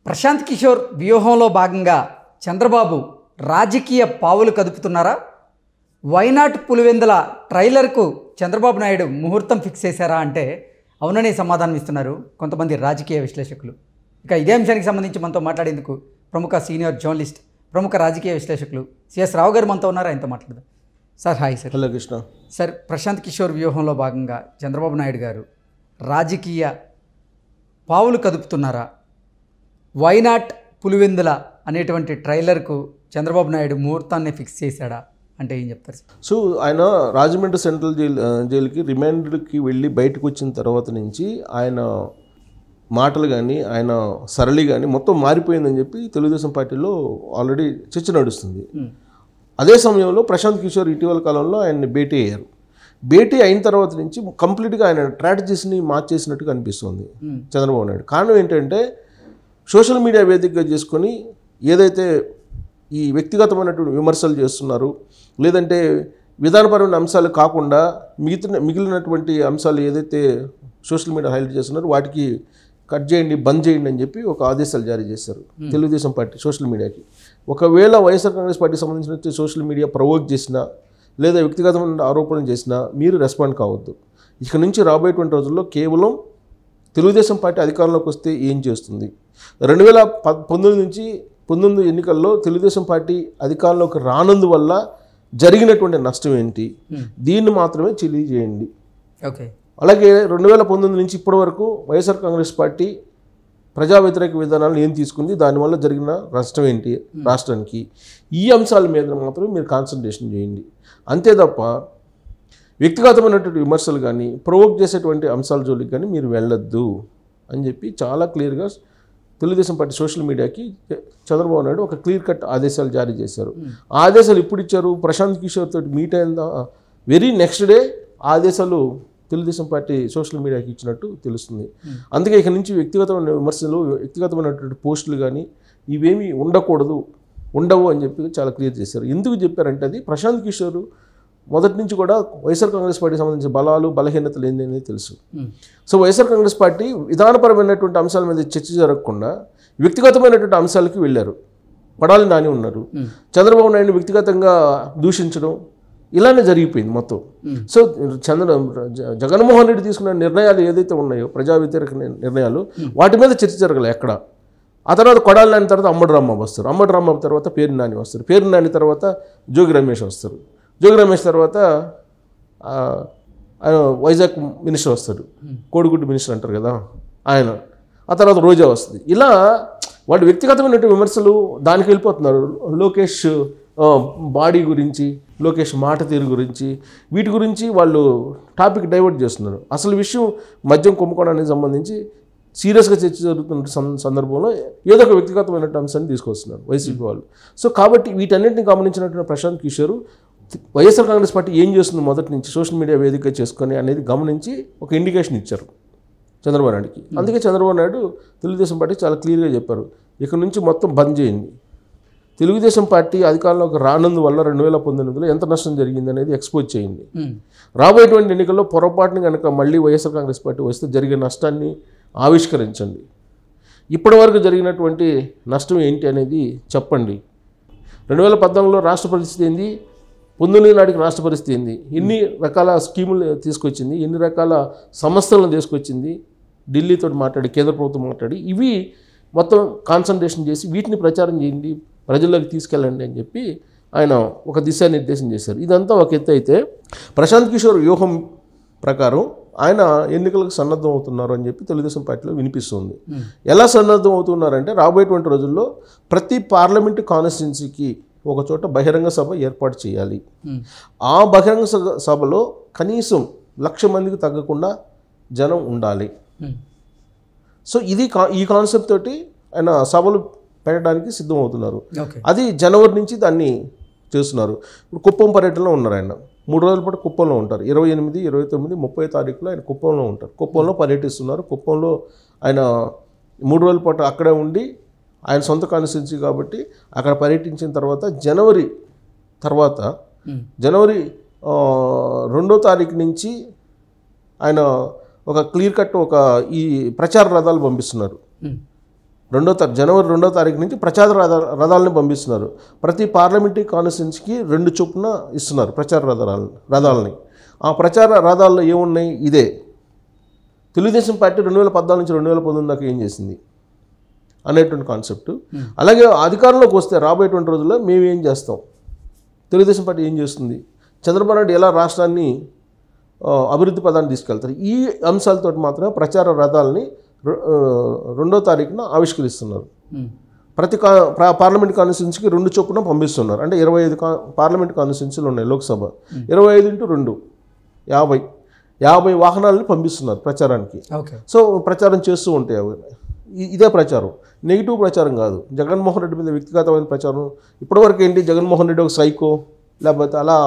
ప్రశాంత్ కిషోర్ వ్యూహంలో భాగంగా చంద్రబాబు రాజకీయ పావులు కదుపుతున్నారా? వైనాట్ పులివెందుల ట్రైలర్కు చంద్రబాబు నాయుడు ముహూర్తం ఫిక్స్ చేశారా అంటే అవుననే సమాధానం ఇస్తున్నారు కొంతమంది రాజకీయ విశ్లేషకులు. ఇక ఇదే అంశానికి సంబంధించి మనతో మాట్లాడేందుకు ప్రముఖ సీనియర్ జర్నలిస్ట్, ప్రముఖ రాజకీయ విశ్లేషకులు సిఎస్ రావు గారు మనతో ఉన్నారు. ఆయనతో మాట్లాడదాం. Sir hi sir. Hello Krishna. Sir, Prashant Kishor వ్యూహంలో భాగంగా చంద్రబాబు నాయుడు గారు రాజకీయ పావులు కదుపుతున్నారా? వైనాట్ పులివెందుల అనేటువంటి ట్రైలర్కు చంద్రబాబు నాయుడు ముహూర్తాన్ని ఫిక్స్ చేశాడా అంటే ఏం చెప్తారు? సో ఆయన రాజమండ్రి సెంట్రల్ జైలుకి రిమాండ్కి వెళ్ళి బయటకు వచ్చిన తర్వాత నుంచి ఆయన మాటలు కానీ ఆయన సరళి కానీ మొత్తం మారిపోయిందని చెప్పి తెలుగుదేశం పార్టీలో ఆల్రెడీ చర్చ నడుస్తుంది. అదే సమయంలో ప్రశాంత్ కిషోర్ ఇటీవల కాలంలో ఆయన్ని భేటీ అయ్యారు. భేటీ అయిన తర్వాత నుంచి కంప్లీట్గా ఆయన స్ట్రాటజీస్ని మార్చేసినట్టుగా అనిపిస్తుంది చంద్రబాబు నాయుడు. కారణం ఏంటంటే సోషల్ మీడియా వేదికగా చేసుకొని ఏదైతే ఈ వ్యక్తిగతమైనటువంటి విమర్శలు చేస్తున్నారు, లేదంటే విధానపరమైన అంశాలు కాకుండా మిగిలినటువంటి అంశాలు ఏదైతే సోషల్ మీడియా హైలైట్ చేస్తున్నారో వాటికి కట్ చేయండి, బంద్ చేయండి అని చెప్పి ఒక ఆదేశాలు జారీ చేశారు తెలుగుదేశం పార్టీ సోషల్ మీడియాకి. ఒకవేళ వైఎస్ఆర్ కాంగ్రెస్ పార్టీకి సంబంధించిన సోషల్ మీడియా ప్రవోక్ చేసినా లేదా వ్యక్తిగతమైన ఆరోపణలు చేసినా మీరు రెస్పాండ్ కావద్దు. ఇక నుంచి రాబోయేటువంటి రోజుల్లో కేవలం తెలుగుదేశం పార్టీ అధికారంలోకి వస్తే ఏం చేస్తుంది, 2019 నుంచి 19 ఎన్నికల్లో తెలుగుదేశం పార్టీ అధికారంలోకి రానందువల్ల జరిగినటువంటి నష్టం ఏంటి, దీన్ని మాత్రమే తెలియజేయండి. ఓకే. అలాగే 2019 నుంచి ఇప్పటి వరకు వైఎస్ఆర్ కాంగ్రెస్ పార్టీ ప్రజా వ్యతిరేక విధానాలను ఏం తీసుకుంది, దానివల్ల జరిగిన నష్టం ఏంటి రాష్ట్రానికి, ఈ అంశాల మీద మాత్రమే మీరు కాన్సన్ట్రేషన్ చేయండి. అంతే తప్ప వ్యక్తిగతమైనటువంటి విమర్శలు కానీ ప్రొవోక్ చేసేటువంటి అంశాల జోలికి కానీ మీరు వెళ్ళొద్దు అని చెప్పి చాలా క్లియర్గా తెలుగుదేశం పార్టీ సోషల్ మీడియాకి చంద్రబాబు నాయుడు ఒక క్లియర్ కట్ ఆదేశాలు జారీ చేశారు. ఆ ఆదేశాలు ఎప్పుడు ఇచ్చారు? ప్రశాంత్ కిషోర్ తోటి మీట్ అయిన వెరీ నెక్స్ట్ డే ఆదేశాలు తెలుగుదేశం పార్టీ సోషల్ మీడియాకి ఇచ్చినట్టు తెలుస్తుంది. అందుకే ఇక నుంచి వ్యక్తిగతమైన విమర్శలు, వ్యక్తిగతమైనటువంటి పోస్టులు కానీ ఇవేమీ ఉండవు అని చెప్పి చాలా క్లియర్ చేశారు. ఎందుకు చెప్పారంటే అది ప్రశాంత్ కిషోర్ మొదటి నుంచి కూడా వైఎస్ఆర్ కాంగ్రెస్ పార్టీకి సంబంధించిన బలాలు బలహీనతలు ఏంటనేది తెలుసు. సో వైఎస్ఆర్ కాంగ్రెస్ పార్టీ విధానపరమైనటువంటి అంశాల మీద చర్చ జరగకుండా వ్యక్తిగతమైనటువంటి అంశాలకి వెళ్ళారు. కొడాలి నాని ఉన్నారు, చంద్రబాబు నాయుడు వ్యక్తిగతంగా దూషించడం ఇలానే జరిగిపోయింది మొత్తం. సో జగన్మోహన్ రెడ్డి తీసుకున్న నిర్ణయాలు ఏదైతే ఉన్నాయో ప్రజా వ్యతిరేక నిర్ణయాలు, వాటి మీద చర్చ జరగలే ఎక్కడ. ఆ తర్వాత కొడాలి నాని తర్వాత అమ్మడి రాంబాబు వస్తారు, అమ్మడి రాంబాబు తర్వాత పేరు నాని వస్తారు, పేరు నాని తర్వాత జోగి రమేష్ వస్తారు, జోగి రమేష్ తర్వాత ఆయన వైజాగ్ మినిస్టర్ వస్తాడు, కోడిగుడ్డు మినిస్టర్ అంటారు కదా ఆయన, ఆ తర్వాత రోజా వస్తుంది. ఇలా వాళ్ళు వ్యక్తిగతమైనటువంటి విమర్శలు దానికి వెళ్ళిపోతున్నారు. లోకేష్ బాడీ గురించి, లోకేష్ మాట తీరు గురించి, వీటి గురించి వాళ్ళు టాపిక్ డైవర్ట్ చేస్తున్నారు. అసలు విషయం మద్యం కుంభకోణానికి సంబంధించి సీరియస్గా చర్చ జరుగుతున్న సందర్భంలో ఏదో ఒక వ్యక్తిగతమైన అంశాన్ని తీసుకొస్తున్నారు వైసీపీ వాళ్ళు. సో కాబట్టి వీటన్నింటిని గమనించినటువంటి ప్రశాంత్ కిషోర్ వైఎస్ఆర్ కాంగ్రెస్ పార్టీ ఏం చేస్తుంది మొదటి నుంచి సోషల్ మీడియా వేదిక చేసుకొని అనేది గమనించి ఒక ఇండికేషన్ ఇచ్చారు చంద్రబాబు నాయుడుకి. అందుకే చంద్రబాబు నాయుడు తెలుగుదేశం పార్టీ చాలా క్లియర్గా చెప్పారు, ఇక్కడ నుంచి మొత్తం బంద్ చేయండి. తెలుగుదేశం పార్టీ అధికారంలోకి రానందువల్ల 2019లో ఎంత నష్టం జరిగింది అనేది ఎక్స్పోజ్ చేయండి. రాబోయేటువంటి ఎన్నికల్లో పొరపాటుని కనుక మళ్ళీ వైఎస్ఆర్ కాంగ్రెస్ పార్టీ వస్తే జరిగే నష్టాన్ని ఆవిష్కరించండి. ఇప్పటి వరకు జరిగినటువంటి నష్టం ఏంటి అనేది చెప్పండి. 2014లో రాష్ట్ర పరిస్థితి ఏంది, 19 నాటికి రాష్ట్ర పరిస్థితి ఏంది, ఎన్ని రకాల స్కీములు తీసుకొచ్చింది, ఎన్ని రకాల సంస్థలను తీసుకొచ్చింది, ఢిల్లీతో మాట్లాడి కేంద్ర ప్రభుత్వం మాట్లాడి, ఇవి మొత్తం కాన్సన్ట్రేషన్ చేసి వీటిని ప్రచారం చేయండి, ప్రజల్లోకి తీసుకెళ్ళండి అని చెప్పి ఆయన ఒక దిశానిర్దేశం చేశారు. ఇదంతా ఒక ఎత్తు అయితే ప్రశాంత్ కిషోర్ వ్యూహం ప్రకారం ఆయన ఎన్నికలకు సన్నద్ధం అవుతున్నారు అని చెప్పి తెలుగుదేశం పార్టీలో వినిపిస్తుంది. ఎలా సన్నద్ధం అవుతున్నారంటే రాబోయేటువంటి రోజుల్లో ప్రతి పార్లమెంటు కాన్స్టిట్యున్సీకి ఒక చోట బహిరంగ సభ ఏర్పాటు చేయాలి. ఆ బహిరంగ సభలో కనీసం 1,00,000 మందికి తగ్గకుండా జనం ఉండాలి. సో ఇది ఈ కాన్సెప్ట్ తోటి ఆయన సభలు పెట్టడానికి సిద్ధమవుతున్నారు. అది జనవరి నుంచి దాన్ని చేస్తున్నారు. ఇప్పుడు కుప్పం పర్యటనలో ఉన్నారు ఆయన, 3 రోజుల పాటు కుప్పంలో ఉంటారు. 28, 29, 30 తారీఖులో ఆయన కుప్పంలో ఉంటారు. కుప్పంలో పర్యటిస్తున్నారు. కుప్పంలో ఆయన 3 రోజుల పాటు అక్కడే ఉండి, ఆయన సొంత కాన్స్టిట్యున్సీ కాబట్టి అక్కడ పర్యటించిన తర్వాత జనవరి 2వ తారీఖు నుంచి ఆయన ఒక క్లియర్ కట్ ఒక ఈ ప్రచార రథాలు పంపిస్తున్నారు. జనవరి 2వ తారీఖు నుంచి ప్రచార రథాలని పంపిస్తున్నారు. ప్రతి పార్లమెంటరీ కాన్స్టిట్యున్సీకి 2 చొప్పున ఇస్తున్నారు ప్రచార రథాలని. ఆ ప్రచార రథాల్లో ఏమున్నాయి? ఇదే తెలుగుదేశం పార్టీ 2014 నుంచి 2019 దాకా ఏం చేసింది అనేటువంటి కాన్సెప్ట్. అలాగే అధికారంలోకి వస్తే రాబోయేటువంటి రోజుల్లో మేము ఏం చేస్తాం, తెలుగుదేశం పార్టీ ఏం చేస్తుంది, చంద్రబాబు నాయుడు ఎలా రాష్ట్రాన్ని అభివృద్ధి పదాన్ని తీసుకెళ్తారు, ఈ అంశాలతో మాత్రమే ప్రచార రథాలని 2వ తారీఖున ఆవిష్కరిస్తున్నారు. ప్రతి పార్లమెంట్ కాన్స్టిట్యున్సీకి 2 చొప్పున పంపిస్తున్నారు. అంటే 25 పార్లమెంట్ కాన్స్టిట్యున్సీలు ఉన్నాయి లోక్సభ. 25 × 2 50 వాహనాలని పంపిస్తున్నారు ప్రచారానికి. సో ప్రచారం చేస్తూ ఉంటాయి అవి. ఇదే ప్రచారం, నెగిటివ్ ప్రచారం కాదు. జగన్మోహన్ రెడ్డి మీద వ్యక్తిగతమైన ప్రచారం. ఇప్పటివరకు ఏంటి, జగన్మోహన్ రెడ్డి ఒక సైకో లేకపోతే అలా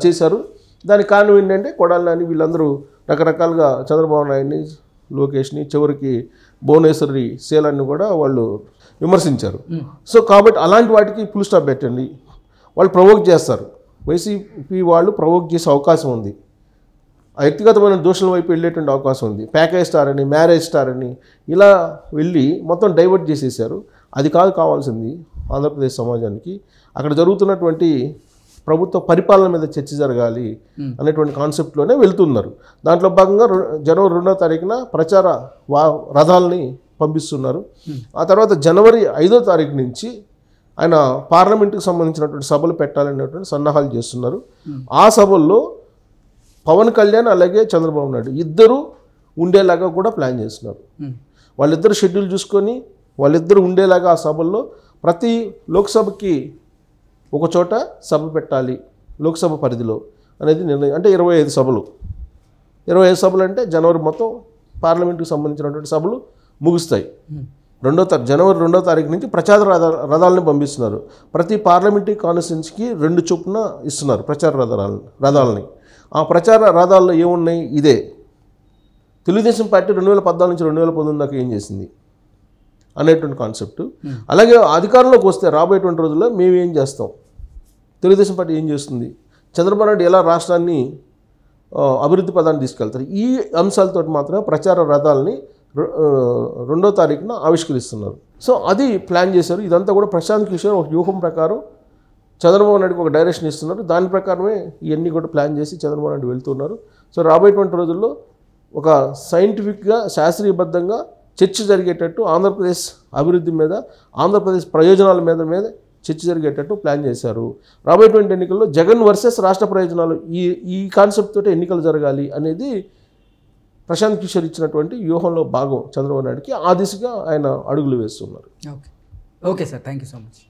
చేశారు. దానికి కారణం ఏంటంటే కొడాలి నాని వీళ్ళందరూ రకరకాలుగా చంద్రబాబు నాయుడిని, లోకేష్ని, చివరికి భువనేశ్వరి శీలాన్ని కూడా వాళ్ళు విమర్శించారు. సో కాబట్టి అలాంటి వాటికి ఫుల్ స్టాప్ పెట్టండి. వాళ్ళు ప్రవోక్ చేస్తారు. వైసీపీ వాళ్ళు ప్రవోక్ చేసే అవకాశం ఉంది. ఆ వ్యక్తిగతమైన దోషుల వైపు వెళ్ళేటువంటి అవకాశం ఉంది. ప్యాకేజ్ స్టార్ అని, మ్యారేజ్ స్టార్ అని ఇలా వెళ్ళి మొత్తం డైవర్ట్ చేసేసారు. అది కావాల్సింది ఆంధ్రప్రదేశ్ సమాజానికి. అక్కడ జరుగుతున్నటువంటి ప్రభుత్వ పరిపాలన మీద చర్చ జరగాలి అనేటువంటి కాన్సెప్ట్లోనే వెళ్తున్నారు. దాంట్లో భాగంగా జనవరి 2వ తారీఖున ప్రచార రథాలని పంపిస్తున్నారు. ఆ తర్వాత జనవరి 5వ తారీఖు నుంచి ఆయన పార్లమెంటుకు సంబంధించినటువంటి సభలు పెట్టాలనేటువంటి సన్నాహాలు చేస్తున్నారు. ఆ సభల్లో పవన్ కళ్యాణ్ అలాగే చంద్రబాబు నాయుడు ఇద్దరు ఉండేలాగా కూడా ప్లాన్ చేస్తున్నారు. వాళ్ళిద్దరు షెడ్యూల్ చూసుకొని వాళ్ళిద్దరు ఉండేలాగా ఆ సభల్లో ప్రతి లోక్సభకి ఒక చోట సభ పెట్టాలి లోక్సభ పరిధిలో అనేది నిర్ణయం. అంటే 25 సభలు. 25 సభలు అంటే జనవరి మొత్తం పార్లమెంటుకు సంబంధించినటువంటి సభలు ముగుస్తాయి. జనవరి 2వ తారీఖు నుంచి ప్రచార రథాలని పంపిస్తున్నారు. ప్రతి పార్లమెంటరీ కాన్స్టిట్యున్సీకి 2 చొప్పున ఇస్తున్నారు ప్రచార రథాలని. ఆ ప్రచార రథాల్లో ఏమున్నాయి? ఇదే తెలుగుదేశం పార్టీ 2014 నుంచి 2019 దాకా ఏం చేసింది అనేటువంటి కాన్సెప్ట్. అలాగే అధికారంలోకి వస్తే రాబోయేటువంటి రోజుల్లో మేము ఏం చేస్తాం, తెలుగుదేశం పార్టీ ఏం చేస్తుంది, చంద్రబాబు నాయుడు ఎలా రాష్ట్రాన్ని అభివృద్ధి పదాన్ని తీసుకెళ్తారు, ఈ అంశాలతో మాత్రమే ప్రచార రథాలని 2వ తారీఖున ఆవిష్కరిస్తున్నారు. సో అది ప్లాన్ చేశారు. ఇదంతా కూడా ప్రశాంత్ కిషోర్ ఒక వ్యూహం ప్రకారం చంద్రబాబు నాయుడుకి ఒక డైరెక్షన్ ఇస్తున్నారు. దాని ప్రకారమే ఇవన్నీ కూడా ప్లాన్ చేసి చంద్రబాబు నాయుడు వెళ్తున్నారు. సో రాబోయేటువంటి రోజుల్లో ఒక సైంటిఫిక్గా శాస్త్రీయబద్ధంగా చర్చ జరిగేటట్టు ఆంధ్రప్రదేశ్ అభివృద్ధి మీద, ఆంధ్రప్రదేశ్ ప్రయోజనాల మీద చర్చ జరిగేటట్టు ప్లాన్ చేశారు. రాబోయేటువంటి ఎన్నికల్లో జగన్ వర్సెస్ రాష్ట్ర ప్రయోజనాలు ఈ కాన్సెప్ట్ తోటి ఎన్నికలు జరగాలి అనేది ప్రశాంత్ కిషోర్ ఇచ్చినటువంటి వ్యూహంలో భాగం చంద్రబాబు నాయుడుకి. ఆ దిశగా ఆయన అడుగులు వేస్తున్నారు. Okay sir, thank you so much.